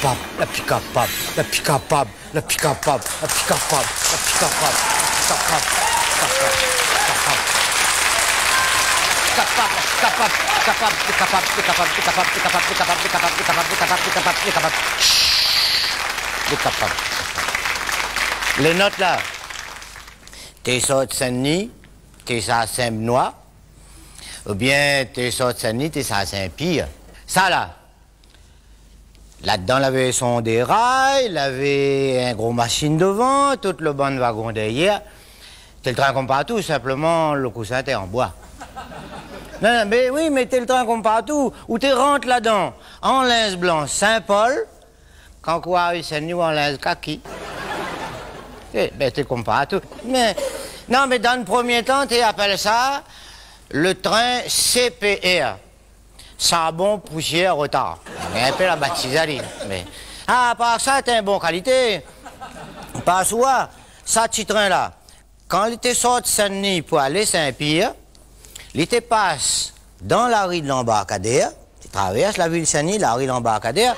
capable, la plus capable, la plus capable, la plus capable, la plus capable, la plus capable, capable, les notes là, t'es sorti Saint-Denis, t'es à Saint-Benoît, ou bien t'es sorti Saint-Denis, t'es à Saint-Pierre. Ça là, là-dedans, il avait son dérail, il avait un gros machine devant, tout le bon wagon derrière. C'est le train comme partout, simplement le coussin était en bois. Non, mais oui, mais t'es le train comme partout, où tu rentres là-dedans, en linge blanc Saint-Paul, quand quoi, c'est nous en linge kaki. Ben, t'es comme partout. Mais, non, mais dans le premier temps, tu appelles ça le train CPR. Sabon, poussière, retard. Un peu la baptisarie. Mais, à part ça, t'es en bonne qualité. Pas souvent, ça, petit train-là, quand il était sorti de Saint-Denis pour aller Saint-Pierre, il te passe dans la rue de l'Embarcadère, tu traverses la ville de Saint-Denis, la rue de l'Embarcadère,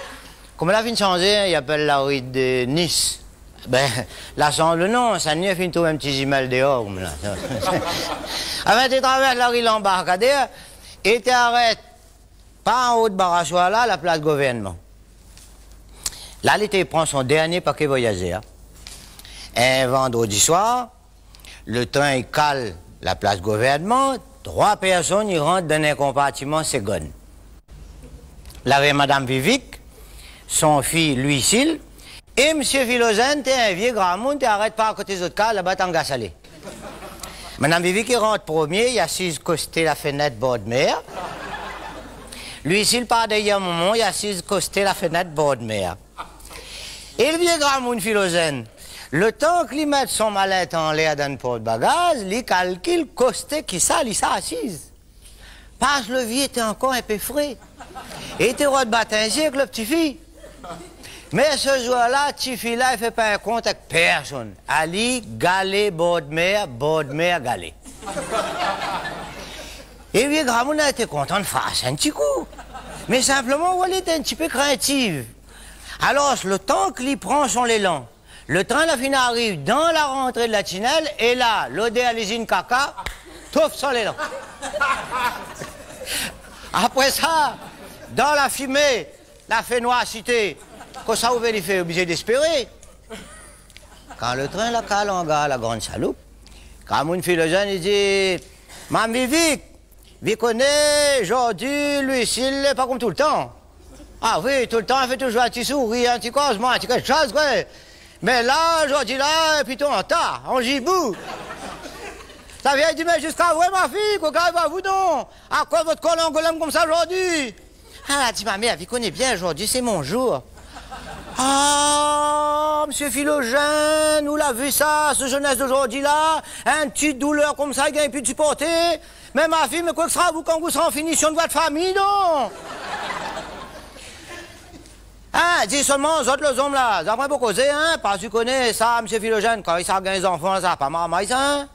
comme la ville de changer, il appelle la rue de Nice. Ben, là, sans le nom, Saint-Denis a fini de trouver un petit gimel dehors. Enfin, tu traverses la rue de l'Embarcadère et tu arrêtes pas en haut de Barachois, là, la place gouvernement. Là, il prend son dernier paquet voyageur. Un vendredi soir, le train il cale la place gouvernement, 3 personnes ils rentrent dans un compartiment Ségone. Là, avait Madame Vivic, son fils Louis-Syl, et M. Philogène, t'es un vieux grand monde, t'arrêtes pas à côté des autres cas, là-bas, t'en gars salé. Madame Vivic, il rentre premier, il assise costé la fenêtre bord de mer. Louis-Syl part derrière moment, il assise costé la fenêtre bord de mer. Et le vieux grand monde Philogène, le temps qu'il mette son mallette en l'air dans le porte-bagages, il calcule costé qui ça, il s'assise. Parce le vieux était encore un peu frais. Et il était roi de bâtinger avec le petit fille. Mais ce jour-là, le petit fille-là, il ne fait pas un compte avec personne. Ali, galé, bord de mer, galé. Et le vieux grand monde a été content de faire un petit coup. Mais simplement, il était un petit peu craintif. Alors, le temps qu'il prend son élan, le train, la fin arrive dans la rentrée de la tunnel, et là, l'odeur à l'usine caca, touffe sur l'élan. Après ça, dans la fumée, la fénoicité, quand ça ouvert, il fait obligé d'espérer. Quand le train la cale en gare, la grande chaloupe, quand mon philosophe, il dit, Mme Vivic, vous connaissez, aujourd'hui, Louis-Syl n'est pas comme tout le temps. Ah oui, tout le temps, elle fait toujours un petit sourire, un petit cosement, un petit quelque chose, quoi. Mais là, aujourd'hui, là, plutôt en tas, en gibou. Ça vient dire, mais jusqu'à où, ma fille, quoi, vous donc? À quoi votre col angolème comme ça aujourd'hui? Ah, dit ma mère, vous connaissez bien, aujourd'hui, c'est mon jour. Ah, monsieur Philogène, vous l'avez vu ça, ce jeunesse d'aujourd'hui-là? Un petit douleur comme ça, il n'a plus de supporter. Mais ma fille, mais quoi que sera vous quand vous serez en finition de votre famille, non? Hein, dis seulement aux autres, les hommes là, ça prend pour causer, hein, parce que tu connais ça, monsieur Philogène, quand il s'arrête les enfants, ça pas marmaille, ça, hein?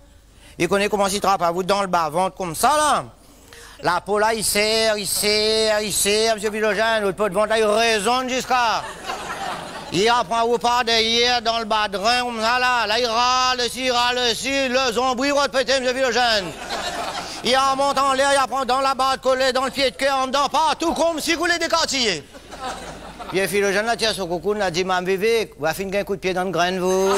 Il connaît comment s'il trappe à vous dans le bas-ventre comme ça, là. La peau là, il serre, monsieur Philogène, l'autre peu de ventre là, il résonne jusqu'à. Il apprend à vous par derrière, dans le bas de rein, comme ça, là. Là, il râle ici, le zombie répété, monsieur Philogène. Il remonte en l'air, il apprend dans la barre collée, dans le pied de cœur, en dedans, partout, comme si vous voulez décartiller. Puis Philogène là, tient son coucou, il a dit, Mme Vivic, vous avez fait un coup de pied dans le grain, vous.